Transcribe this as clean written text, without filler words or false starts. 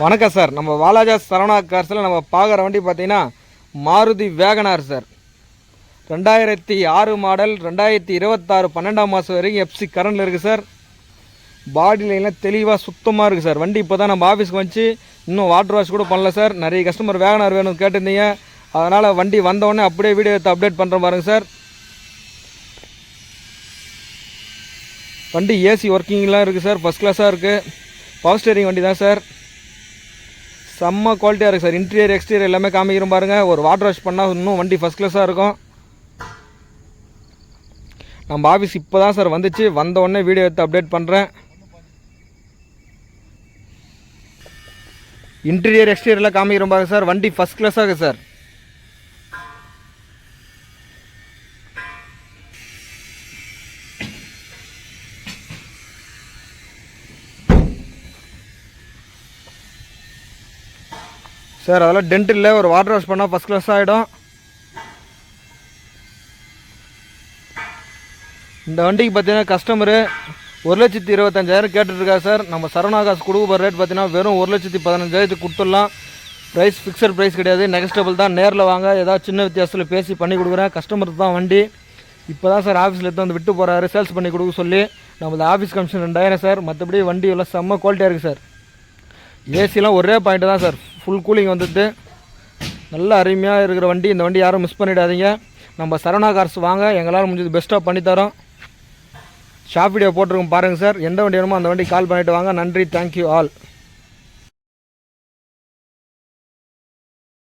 வணக்கம் சார். நம்ம வாலாஜா சரவணா கார்ஸில் நம்ம பார்க்குற வண்டி பார்த்தீங்கன்னா மாருதி வேகனார் சார். 2006 மாடல், 2026 12ஆம் மாதம் வரைக்கும் எஃப்சி கரண்டில் இருக்குது சார். பாடி லைன்லாம் தெளிவாக சுத்தமாக இருக்குது சார். வண்டி இப்போ தான் நம்ம ஆஃபீஸ்க்கு வந்துச்சு, இன்னும் வாட்டர் வாஷ் கூட பண்ணல சார். நிறைய கஸ்டமர் வேகனார் வேணும்னு கேட்டிருந்தீங்க, அதனால் வண்டி வந்தோடனே அப்படியே வீடியோ எடுத்து அப்டேட் பண்ணுற பாருங்கள் சார். வண்டி ஏசி ஒர்க்கிங்லாம் இருக்குது சார், ஃபஸ்ட் கிளாஸாக இருக்குது. பவர் ஸ்டேரிங் வண்டி தான் சார். செம்ம குவாலிட்டியாக இருக்குது சார். இன்டீரியர் எக்ஸ்டீரியர் எல்லாமே காமிக்கிறோம் பாருங்கள். ஒரு வாட்டர் வாஷ் பண்ணால் இன்னும் வண்டி ஃபஸ்ட் கிளாஸாக இருக்கும். நம்ம ஆஃபீஸ் இப்போ தான் சார் வந்துச்சு, வந்த உடனே வீடியோ எடுத்து அப்டேட் பண்ணுறேன். இன்டீரியர் எக்ஸ்டீரியர்லாம் காமிக்கிறோம் பாருங்கள் சார். வண்டி ஃபஸ்ட் கிளாஸாக இருக்குது சார். சார் அதெல்லாம் டென்ட் இல்லை, ஒரு வாட்டர் வாஷ் பண்ணால் ஃபஸ்ட் கிளாஸ் ஆகிடும். இந்த வண்டிக்கு பார்த்தீங்கன்னா கஸ்டமரு 1,25,000 கேட்டுட்ருக்காரு சார். நம்ம சரவணா காசு கொடுக்க போகிற ரேட் பார்த்தீங்கன்னா வெறும் 1,15,000 கொடுத்துடலாம். ப்ரைஸ் ஃபிக்ஸட் ப்ரைஸ் கிடையாது, நெகஸ்டபிள் தான். நேரில் வாங்க, ஏதாவது சின்ன வித்தியாசத்தில் பேசி பண்ணி கொடுக்குறேன். கஸ்டமருக்கு தான் வண்டி. இப்போ தான் சார் ஆஃபீஸில் எடுத்து வந்து விட்டு போகிறாரு சேல்ஸ் பண்ணி கொடுக்க சொல்லி. நம்மளது ஆஃபீஸ் கமிஷன் 2,000 சார். மற்றபடி வண்டி எல்லாம் செம்ம குவாலிட்டியாக இருக்குது சார். ஏசிலாம் ஒரே பாயிண்ட்டு தான் சார், ஃபுல் கூலிங் வந்துட்டு நல்ல அருமையாக இருக்கிற வண்டி. இந்த வண்டி யாரும் மிஸ் பண்ணிடாதீங்க. நம்ம சரவணா கார்ஸ் வாங்க, எங்களால் முடிஞ்சது பெஸ்ட்டாக பண்ணித்தரோம். ஷாப் வீடியோ போட்டிருக்கோம் பாருங்கள் சார். எந்த வண்டி வேணுமோ அந்த வண்டி கால் பண்ணிவிட்டு வாங்க. நன்றி, தேங்க்யூ ஆல்.